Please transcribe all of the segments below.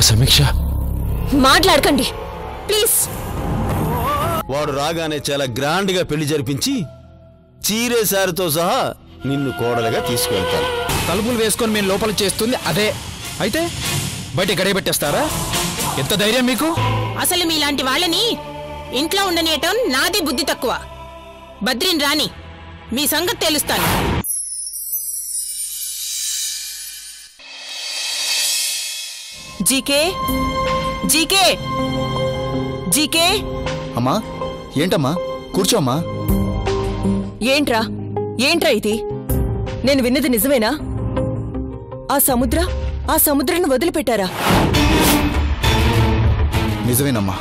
సమీక్ష మాట్లాడకండి ప్లీజ్. వాడు రాగానే చాలా గ్రాండ్ గా పెళ్లి జరిపించి చీరే సారితో సహా నిన్ను కోడలుగా తీసుకువెళ్తాను. తలుపులు వేసుకొని మేము లోపల చేస్తుంది అదే అయితే బయట గడియబెట్టేస్తారా? ఎంత ధైర్యం మీకు? అసలు మీలాంటి వాళ్ళని ఇంట్లో ఉండనేయటం నాది బుద్ధి తక్కువ. బద్రీన్ రాని మీ సంగతి తెలుస్తాను. GK GK GK. అమ్మా ఏంటమ్మా? కూర్చోమ్మా. ఏంట్రా ఏంట్రా ఇది? నేను విన్నది నిజమేనా? ఆ సముద్రాన్ని వదిలిపెట్టారా? నిజమేనమ్మా.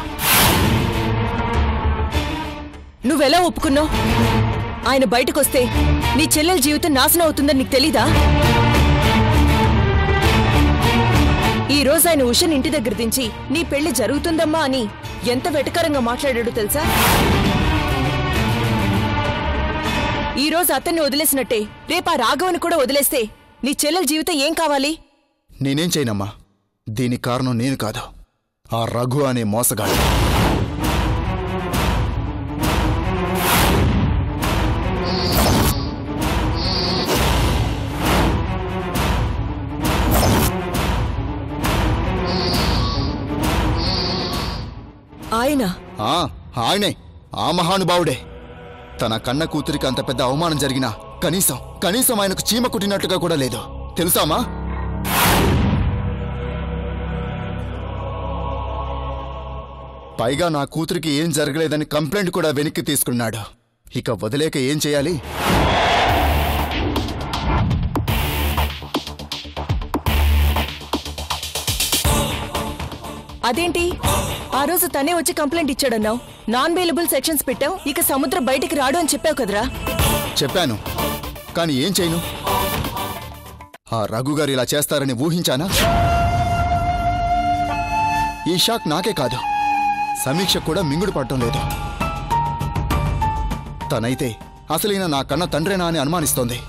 నువ్వెలా ఒప్పుకున్నావు? ఆయన బయటకొస్తే నీ చెల్లెల జీవితం నాశనం అవుతుందని నీకు తెలీదా? ఈ రోజు ఆయన ఉషని ఇంటి దగ్గర దించి నీ పెళ్లి జరుగుతుందమ్మా అని ఎంత వెటకారంగా మాట్లాడాడో తెలుసా? ఈ రోజు అతన్ని వదిలేసినట్టే రేపా రాఘవని కూడా వదిలేస్తే నీ చెల్లెల జీవితం ఏం కావాలి? నేనేం చేయనమ్మా. దీనికి కారణం నేను కాదు, ఆ రఘు అనే మోసగాడు. ఆయనే ఆ మహానుభావుడే. తన కన్న కూతురికి అంత పెద్ద అవమానం జరిగినా కనీసం ఆయనకు చీమ కుట్టినట్టుగా కూడా లేదు తెలుసామా? పైగా నా కూతురికి ఏం జరగలేదని కంప్లైంట్ కూడా వెనక్కి తీసుకున్నాడు. ఇక వదిలేక ఏం చేయాలి? అదేంటి ఆ రోజు తనే వచ్చి కంప్లైంట్ ఇచ్చాడన్నావు? నాన్ అవైలబుల్ సెక్షన్స్ పెట్టావు. ఇక సముద్రం బయటికి రాడు అని చెప్పావు కదరా? చెప్పాను, కానీ ఏం చేయను? ఆ రఘు గారు ఇలా చేస్తారని ఊహించానా? ఈ షాక్ నాకే కాదు, సమీక్ష కూడా మింగుడు పడటం లేదు. తనైతే అసలైన నా కన్న తండ్రేనా అని అనుమానిస్తోంది.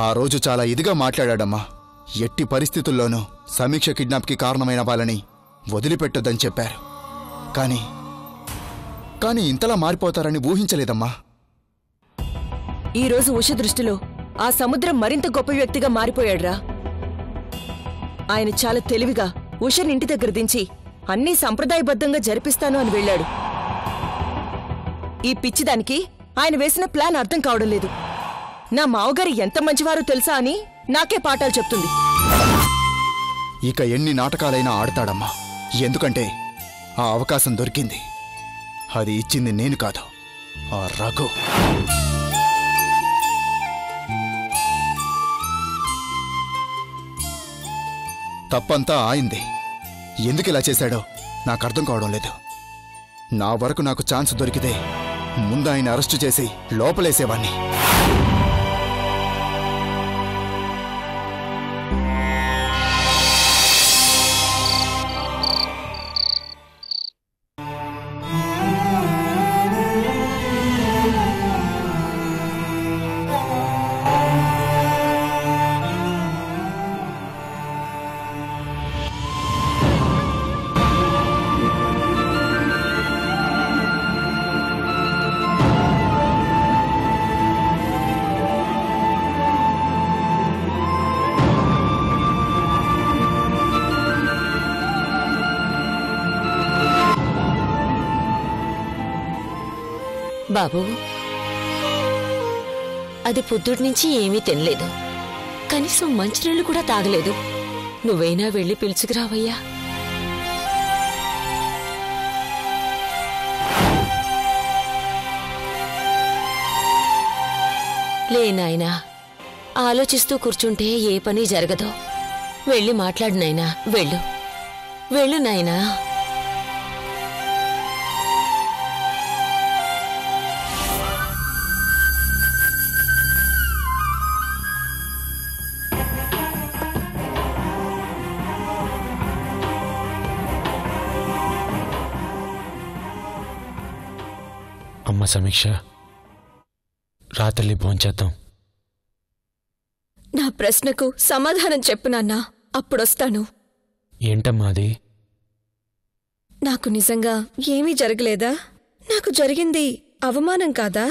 ఆ రోజు చాలా ఇదిగా మాట్లాడాడమ్మా. ఎట్టి పరిస్థితుల్లోనూ సమీక్ష కిడ్నాప్కి కారణమైన వాళ్ళని వదిలిపెట్టొద్దని చెప్పారు. కానీ ఇంతలా మారిపోతారని ఊహించలేదమ్మా. ఈరోజు ఉష దృష్టిలో ఆ సముద్రం మరింత గొప్ప వ్యక్తిగా మారిపోయాడ్రా. ఆయన చాలా తెలివిగా ఉషని ఇంటి దగ్గర దించి అన్నీ సంప్రదాయబద్ధంగా జరిపిస్తాను అని వెళ్ళాడు. ఈ పిచ్చిదానికి ఆయన వేసిన ప్లాన్ అర్థం కావడం లేదు. నా మావగారు ఎంత మంచివారో తెలుసా అని నాకే పాఠాలు చెప్తుంది. ఇక ఎన్ని నాటకాలైనా ఆడతాడమ్మా. ఎందుకంటే ఆ అవకాశం దొరికింది. అది ఇచ్చింది నేను కాదు, ఆ రఘు. తప్పంతా ఆయింది. ఎందుకిలా చేశాడో నాకు అర్థం కావడం లేదు. నా వరకు నాకు ఛాన్స్ దొరికితే ముందు ఆయన అరెస్టు చేసి లోపలేసేవాణ్ణి. బాబు, అది పొద్దుటి నుంచి ఏమీ తినలేదు, కనీసం మంచినీళ్ళు కూడా తాగలేదు. నువ్వైనా వెళ్ళి పిలుచుకురావయ్యా. లేనాయనా, ఆలోచిస్తూ కూర్చుంటే ఏ పని జరగదు. వెళ్ళి మాట్లాడు నాయనా. వెళ్ళు నాయనా. అమ్మ సమీక్ష, రాత్రి భోంచేద్దాం. నా ప్రశ్నకు సమాధానం చెప్పు నాన్నా, అప్పుడొస్తాను. ఏంటమ్మా అది? నాకు నిజంగా ఏమీ జరగలేదా? నాకు జరిగింది అవమానం కాదా?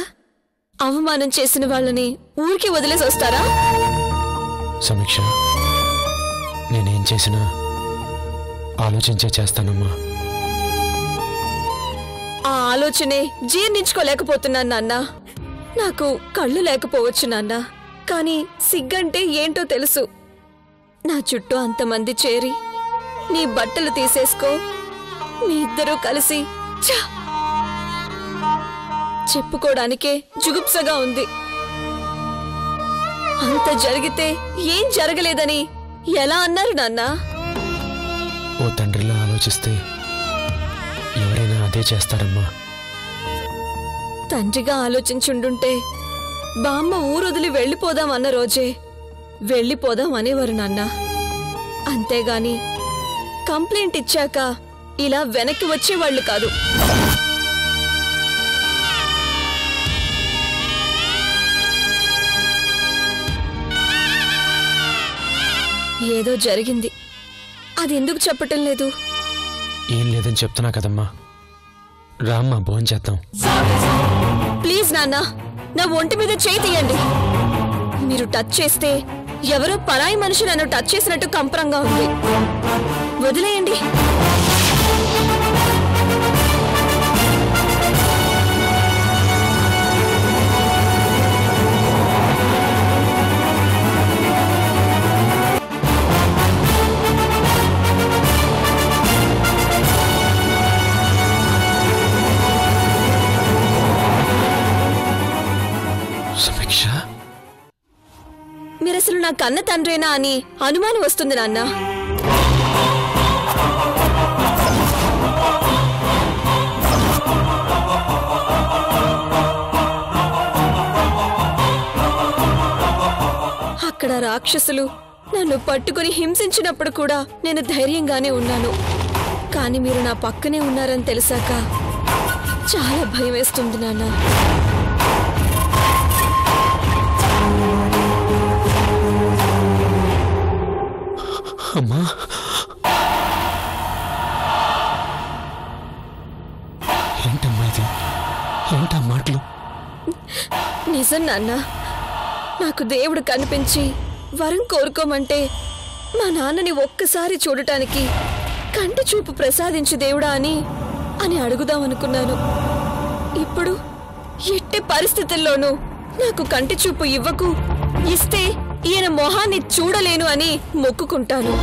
అవమానం చేసిన వాళ్ళని ఊరికి వదిలేసి వస్తారా? సమీక్ష, నేనేం చేసినా ఆలోచించే చేస్తానమ్మా. ఆ ఆలోచనే జీర్ణించుకోలేకపోతున్నాను నాన్న. నాకు కళ్ళు లేకపోవచ్చు నాన్న, కానీ సిగ్గంటే ఏంటో తెలుసు. నా చుట్టూ అంతమంది చేరి నీ బట్టలు తీసేసుకో, మీ ఇద్దరూ కలిసి ఛా! చెప్పుకోవడానికే జుగుప్సగా ఉంది. అంత జరిగితే ఏం జరగలేదని ఎలా అన్నారు నాన్నా? ఓ తండ్రిలా ఆలోచిస్తే ఎవరైనా అదే చేస్తారమ్మా. తండ్రిగా ఆలోచించుండుంటే బామ్మ ఊరొదిలి వెళ్ళిపోదాం అన్న రోజే వెళ్ళిపోదాం అనేవారు నాన్న. అంతేగాని కంప్లైంట్ ఇచ్చాక ఇలా వెనక్కి వచ్చేవాళ్లు కాదు. ఏదో జరిగింది, అది ఎందుకు చెప్పటం లేదు? ఏం లేదని చెప్తున్నా కదమ్మా. రామ్మా, భోంచేద్దాం. ప్లీజ్ నాన్న, నా ఒంటి మీద చేయి తీయండి. మీరు టచ్ చేస్తే ఎవరో పరాయి మనిషి నన్ను టచ్ చేసినట్టు కంపరంగా ఉంది. వదిలేయండి. మీరసలు నా కన్న తండ్రేనా అని అనుమానం వస్తుంది నాన్న. అక్కడ రాక్షసులు నన్ను పట్టుకుని హింసించినప్పుడు కూడా నేను ధైర్యంగానే ఉన్నాను. కానీ మీరు నా పక్కనే ఉన్నారని తెలిసాక చాలా భయం వేస్తుంది నాన్న. అమ్మా, ఏంటమ్మా ఇది? ఏంటా మాటలు? నిజం నాన్న, నాకు దేవుడు కనిపించి వరం కోరుకోమంటే మా నాన్నని ఒక్కసారి చూడటానికి కంటి చూపు ప్రసాదించు దేవుడా అని అడుగుదామనుకున్నాను. ఇప్పుడు ఎట్టి పరిస్థితుల్లోనూ నాకు కంటి చూపు ఇవ్వకు, ఇస్తే ఈయన మొహాన్ని చూడలేను అని మొక్కుకుంటాను.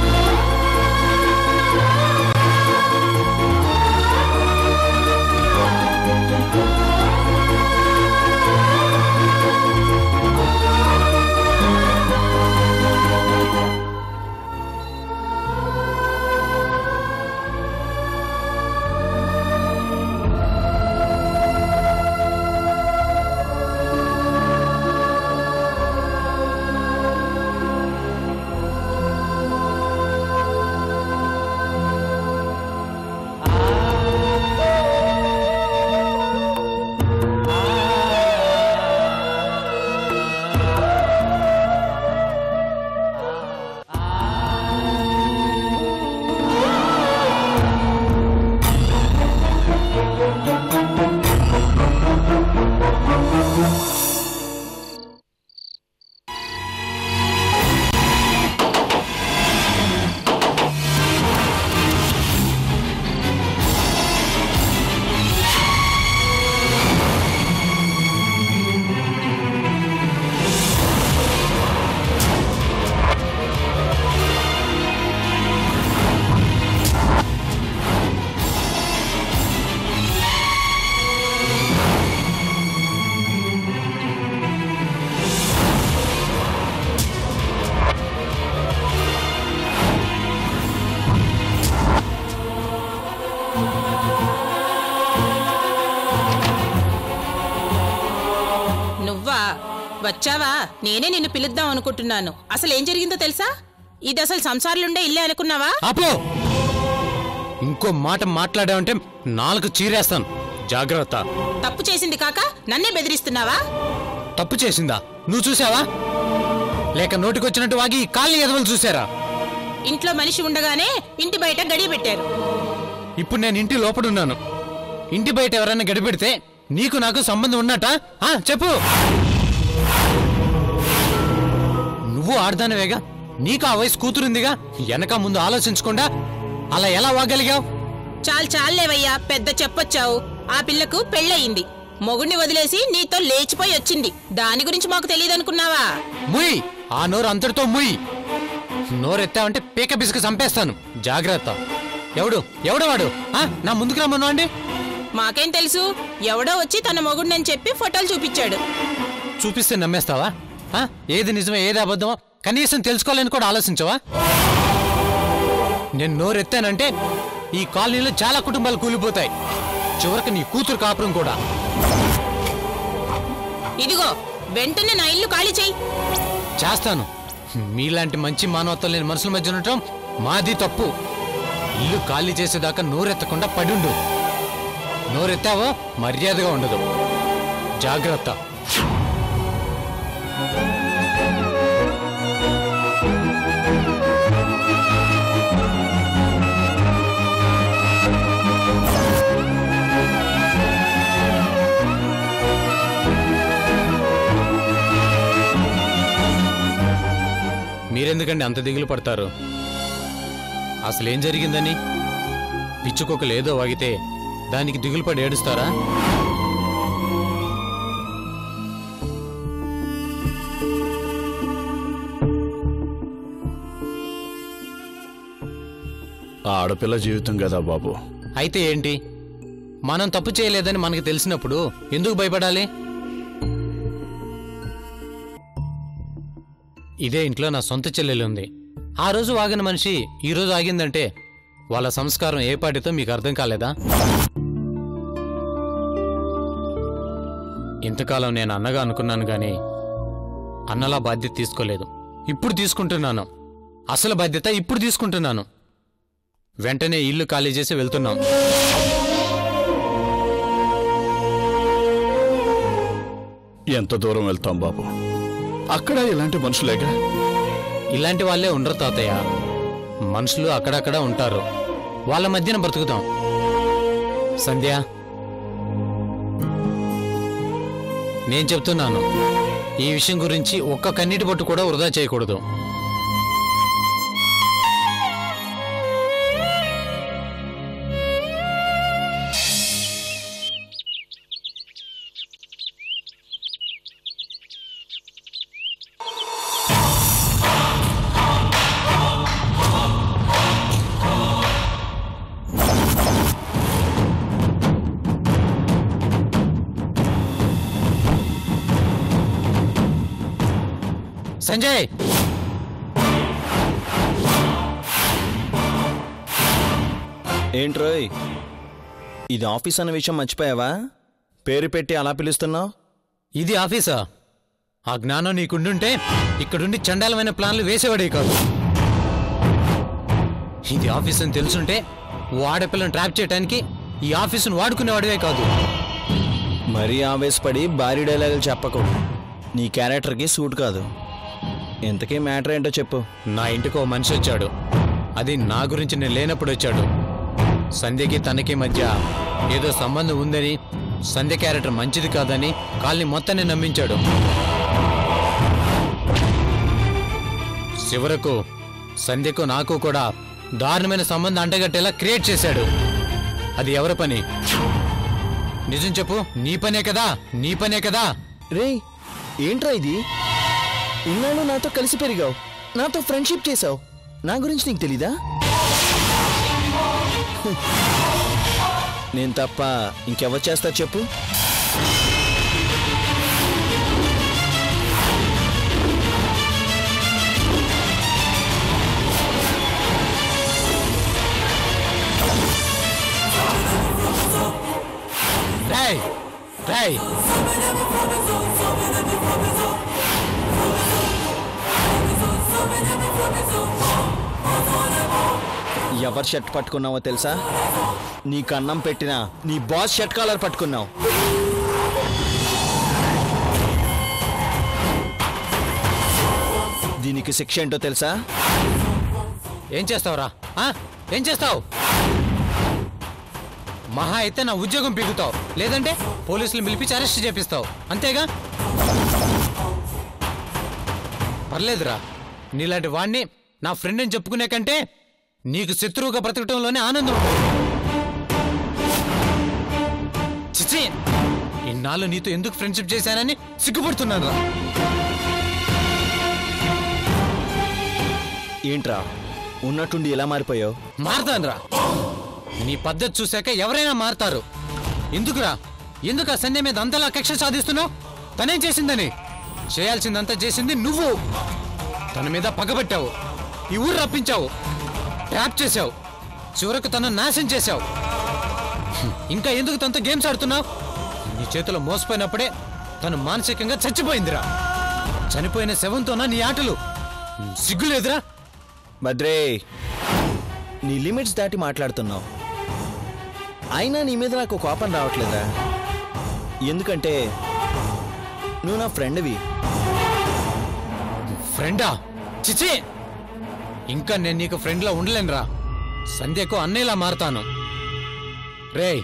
వచ్చావా? నేనే నిన్ను పిలుద్దాం అనుకుంటున్నాను. అసలు ఏం జరిగిందో తెలుసా? ఇది అసలు సంసార్లుండే ఇల్లే అనుకున్నావా? ఆపో! ఇంకో మాట మాట్లాడావంటే నాలుగు చీరేస్తాను. జాగ్రత్త. తప్పు చేసింది కాక నన్నే బెదిరిస్తున్నావా? తప్పు చేసిందా? నువ్వు చూసావా? లేక నోటికొచ్చినట్టు వాగి కాళ్ళని ఎదవలు చూసారా? ఇంట్లో మనిషి ఉండగానే ఇంటి బయట గడియ పెట్టారు. ఇప్పుడు నేను ఇంటి లోపడున్నాను. ఇంటి బయట ఎవరైనా గడిపెడితే నీకు నాకు సంబంధం ఉన్నట్టా? చెప్పు. నువ్వు ఆడదానివేగా, నీకు ఆ వయసు కూతురుందిగా, వెనక ముందు ఆలోచించకుండా అలా ఎలా వాగలిగావు? చాలేవయ్యా, పెద్ద చెప్పొచ్చావు. ఆ పిల్లకు పెళ్ళయింది, మొగుణ్ణి వదిలేసి నీతో లేచిపోయి వచ్చింది. దాని గురించి మాకు తెలియదనుకున్నావా? ముయ్, ఆ నోరు అంతటితో ముయ్. నోరెత్తావంటే పీక బిసుకు చంపేస్తాను, జాగ్రత్త. ఎవడు వాడు? నా ముందుకు రమ్మను అండి. మాకేం తెలుసు? ఎవడో వచ్చి తన మొగుడిని చెప్పి ఫోటోలు చూపించాడు. చూపిస్తే నమ్మేస్తావా? ఏది నిజమో ఏది అబద్ధమో కనీసం తెలుసుకోవాలని కూడా ఆలోచించవా? నేను నోరెత్తానంటే ఈ కాలనీలో చాలా కుటుంబాలు కూలిపోతాయి, చివరికి నీ కూతురు కాపురం కూడా. ఇదిగో, వెంటనే నా ఇల్లు ఖాళీ చెయ్యి. చేస్తాను. మీలాంటి మంచి మానవత్వం లేని మనుషుల మధ్య ఉండటం మాది తప్పు. ఇల్లు ఖాళీ చేసేదాకా నోరెత్తకుండా పడుండు. నోరెత్తావో మర్యాదగా ఉండదు, జాగ్రత్త. మీరెందుకండి అంత దిగులు పడతారు? అసలేం జరిగిందని? పిచ్చుకొకలు ఏదో వాగితే దానికి దిగులు పడి ఏడుస్తారా? ఆడపిల్ల జీవితం కదా బాబు. అయితే ఏంటి? మనం తప్పు చేయలేదని మనకు తెలిసినప్పుడు ఎందుకు భయపడాలి? ఇదే ఇంట్లో నా సొంత చెల్లెలు ఉంది. ఆ రోజు ఆగిన మనిషి ఈ రోజు ఆగిందంటే వాళ్ళ సంస్కారం ఏ పాటితో మీకు అర్థం కాలేదా? ఇంతకాలం నేను అన్నగా అనుకున్నాను గాని అన్నలా బాధ్యత తీసుకోలేదు. ఇప్పుడు తీసుకుంటున్నాను. అసలు బాధ్యత ఇప్పుడు తీసుకుంటున్నాను. వెంటనే ఇల్లు ఖాళీ చేసి వెళ్తున్నాం. ఎంత దూరం వెళ్తాం బాబు? అక్కడ ఇలాంటి మనుషులేగా. ఇలాంటి వాళ్ళే ఉండరు తాతయ్య. మనుషులు అక్కడక్కడ ఉంటారు, వాళ్ళ మధ్యన బ్రతుకుతాం. సంధ్య, నేను చెప్తున్నాను, ఈ విషయం గురించి ఒక్క కన్నీటి బొట్టు కూడా వృధా చేయకూడదు. సంజయ్, ఏంట్రోయ్, ఇది ఆఫీస్ అన్న విషయం మర్చిపోయావా? పేరు పెట్టి అలా పిలుస్తున్నావు. ఇది ఆఫీసా? ఆ జ్ఞానం నీకుండుంటే ఇక్కడుండి చండాలమైన ప్లాన్లు వేసేవాడే కాదు. ఇది ఆఫీస్ అని తెలుసుంటే ఆడపిల్లను ట్రాప్ చేయడానికి ఈ ఆఫీసును వాడుకునేవాడివే కాదు. మరీ ఆవేశపడి భారీ డైలాగులు చెప్పకు, నీ క్యారెక్టర్కి సూట్ కాదు. ఇంతకీ మ్యాటర్ ఏంటో చెప్పు. నా ఇంటికి ఓ మనిషి వచ్చాడు. అది నా గురించి నేను లేనప్పుడు వచ్చాడు. సంధ్యకి తనకి మధ్య ఏదో సంబంధం ఉందని, సంధ్య క్యారెక్టర్ మంచిది కాదని కాల్ని మొత్తాన్ని నమ్మించాడు. చివరకు సంధ్యకు నాకు కూడా దారుణమైన సంబంధం అంటగట్టేలా క్రియేట్ చేశాడు. అది ఎవరి పని? నిజం చెప్పు. నీ పనే కదా? నీ పనే కదా? రే, ఏంట్రా ఇది? ఇన్నాళ్ళు నాతో కలిసి పెరిగావు, నాతో ఫ్రెండ్షిప్ చేసావు, నా గురించి నీకు తెలీదా? నేను తప్ప ఇంకెవరు చేస్తారు చెప్పు? రేయ్, రేయ్, ఎవరు షర్ట్ పట్టుకున్నావో తెలుసా? నీకు అన్నం పెట్టిన నీ బాస్ షర్ట్ కాలర్ పట్టుకున్నావు. దీనికి శిక్ష ఏంటో తెలుసా? ఏం చేస్తావురా? ఏం చేస్తావు? మహా అయితే నా ఉద్యోగం పీకుతావు, లేదంటే పోలీసులు పిలిపించి అరెస్ట్ చేపిస్తావు, అంతేగా? పర్లేదురా, నీలాంటి వాణ్ణి నా ఫ్రెండ్ అని చెప్పుకునే కంటే నీకు శత్రువుగా బ్రతకటంలోనే ఆనందం ఉంటుంది. చిచి, ఇన్నాళ్ళు నీతో ఎందుకు ఫ్రెండ్షిప్ చేశానని సిగ్గుపడుతున్నాను రా. ఏంట్రా ఉన్నట్టుండి ఎలా మారిపోయావు? మారతానురా, నీ పద్ధతి చూశాక ఎవరైనా మారతారు. ఎందుకురా, ఎందుకు ఆ సంధ్య మీద అంతలా కక్ష సాధిస్తున్నావు? తనేం చేసిందని? చేయాల్సిందంతా చేసింది నువ్వు. తన మీద పగబట్టావు, ఈ ఊరు రప్పించావు, ట్రాప్ చేశావు, చివరకు తను నాశనం చేశావు. ఇంకా ఎందుకు తనతో గేమ్స్ ఆడుతున్నావు? నీ చేతిలో మోసపోయినప్పుడే తను మానసికంగా చచ్చిపోయిందిరా. చనిపోయిన శవంతోనా నీ ఆటలు? సిగ్గులేదురా? భద్రే, నీ లిమిట్స్ దాటి మాట్లాడుతున్నావు. అయినా నీ మీద నాకు కోపం రావట్లేదా? ఎందుకంటే నువ్వు నా ఫ్రెండ్వి. ఫ్రెండా? చిచి, ఇంకా నేను నీకు ఫ్రెండ్లా ఉండలేనురా. సంధ్యకు అన్నయ్యలా మారతాను. రేయ్,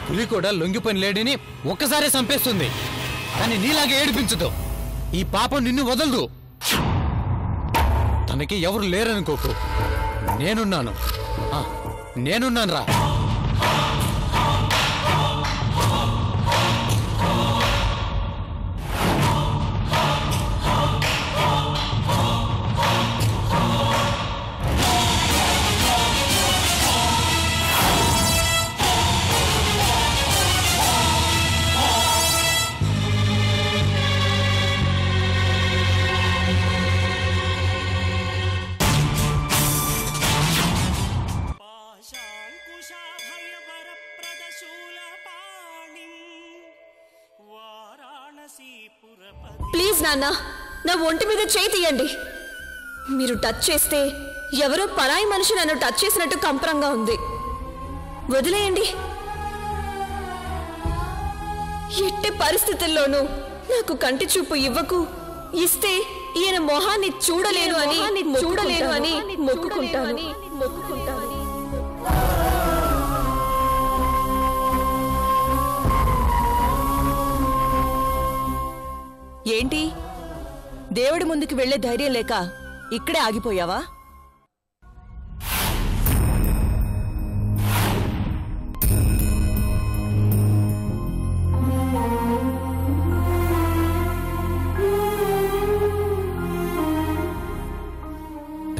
పులి కూడా లొంగిపోయిన లేడీని ఒక్కసారే చంపేస్తుంది, కానీ నీలాగే ఏడిపించదు. ఈ పాపం నిన్ను వదలదు. తనకి ఎవరు లేరనుకోకు, నేనున్నాను. నేనున్నాను రా. ప్లీజ్ నాన్న, నా ఒంటి మీద చేయి తీయండి. మీరు టచ్ చేస్తే ఎవరో పరాయి మనిషి నన్ను టచ్ చేసినట్టు కంపరంగా ఉంది. వదిలేయండి. ఎట్టి పరిస్థితుల్లోనూ నాకు కంటి చూపు ఇవ్వకు. ఇస్తే ఈయన మొహాన్ని చూడలేను అని మొక్కుకుంటాను. ఏంటి, దేవుడి ముందుకు వెళ్లే ధైర్యం లేక ఇక్కడే ఆగిపోయావా?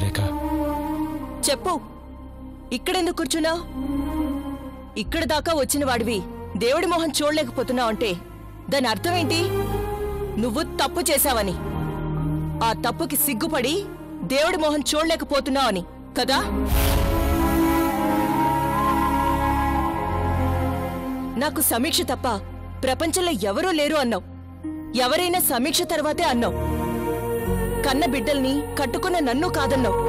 రేఖా, చెప్పు, ఇక్కడెందుకు కూర్చున్నావు? ఇక్కడ దాకా వచ్చిన వాడివి దేవుడి మొహం చూడలేకపోతున్నావు అంటే దాని అర్థం ఏంటి? నువ్వు తప్పు చేశావని, ఆ తప్పుకి సిగ్గుపడి దేవుడి మొహం చూడలేకపోతున్నావని కదా? నాకు సమీక్ష తప్ప ప్రపంచంలో ఎవరూ లేరు అన్నావు. ఎవరైనా సమీక్ష తర్వాతే అన్నావు. కన్న బిడ్డల్ని కట్టుకున్న నన్ను కాదన్నావు.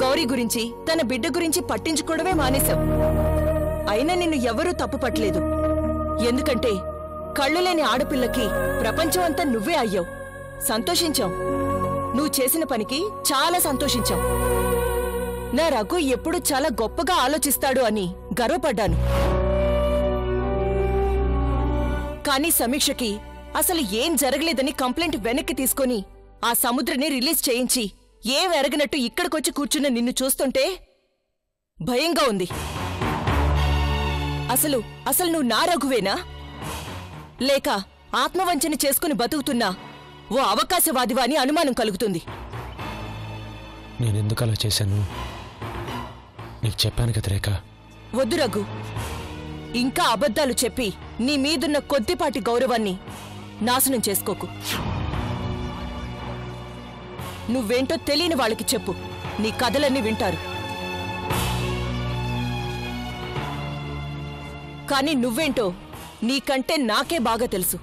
గౌరీ గురించి, తన బిడ్డ గురించి పట్టించుకోవడమే మానేశావు. అయినా నిన్ను ఎవరూ తప్పు పట్టలేదు. ఎందుకంటే కళ్ళు లేని ఆడపిల్లకి ప్రపంచం అంతా నువ్వే అయ్యావు. సంతోషించాం. నువ్వు చేసిన పనికి చాలా సంతోషించాం. నా రఘు ఎప్పుడు చాలా గొప్పగా ఆలోచిస్తాడు అని గర్వపడ్డాను. కానీ సమీక్షకి అసలు ఏం జరగలేదని కంప్లైంట్ వెనక్కి తీసుకొని ఆ సముద్రని రిలీజ్ చేయించి ఏం ఎరగనట్టు ఇక్కడికొచ్చి కూర్చున్న నిన్ను చూస్తుంటే భయంగా ఉంది. అసలు నువ్వు నా రఘువేనా, లేక ఆత్మవంచన చేసుకుని బతుకుతున్నా ఓ అవకాశవాదివా అని అనుమానం కలుగుతుంది. నేనెందుకు అలా చేశాను నీకు చెప్పాను కదా రేఖ. వద్దు రఘు, ఇంకా అబద్ధాలు చెప్పి నీ మీదున్న కొద్దిపాటి గౌరవాన్ని నాశనం చేసుకోకు. నువ్వేంటో తెలియని వాళ్ళకి చెప్పు, నీ కథలన్నీ వింటారు. కానీ నువ్వేంటో నీకంటే నాకే బాగా తెలుసు.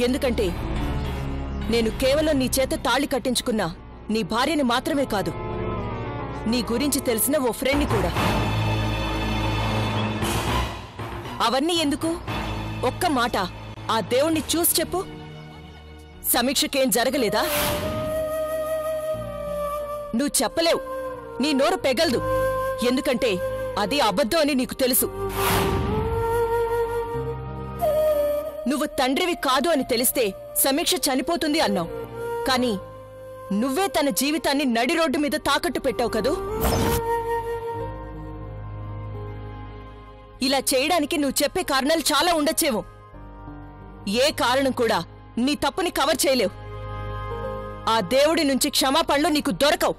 ఎందుకంటే నేను కేవలం నీ చేత తాళి కట్టించుకున్నా నీ భార్యని మాత్రమే కాదు, నీ గురించి తెలిసిన ఓ ఫ్రెండ్ని కూడా. అవన్నీ ఎందుకు? ఒక్క మాట ఆ దేవుణ్ణి చూసి చెప్పు. సమీక్షకేం జరగలేదా? నువ్వు చెప్పలేవు, నీ నోరు పెగలదు. ఎందుకంటే అది అబద్ధం అని నీకు తెలుసు. నువ్వు తండ్రివి కాదు అని తెలిస్తే సమీక్ష చనిపోతుంది అన్నావు. కానీ నువ్వే తన జీవితాన్ని నడి రోడ్డు మీద తాకట్టు పెట్టావు కదూ. ఇలా చేయడానికి నువ్వు చెప్పే కారణాలు చాలా ఉండొచ్చేమో. ఏ కారణం కూడా నీ తప్పుని కవర్ చేయలేవు. ఆ దేవుడి నుంచి క్షమాపణలు నీకు దొరకవు,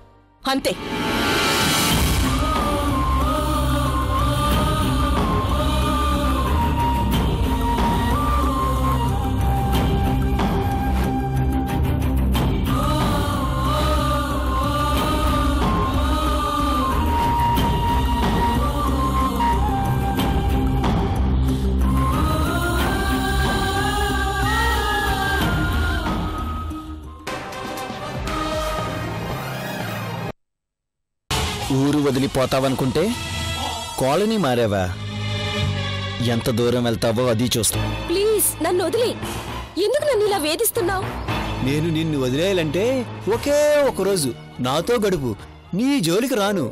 అంతే. ఊరు వదిలిపోతావనుకుంటే కాలనీ మారావా? ఎంత దూరం వెళ్తావో అది చూస్తా. ప్లీజ్ నన్ను వదిలి. ఎందుకు నన్ను ఇలా వేధిస్తున్నావు? నేను నిన్ను వదిలేయాలంటే ఒకే ఒక రోజు నాతో గడుపు, నీ జోలికి రాను.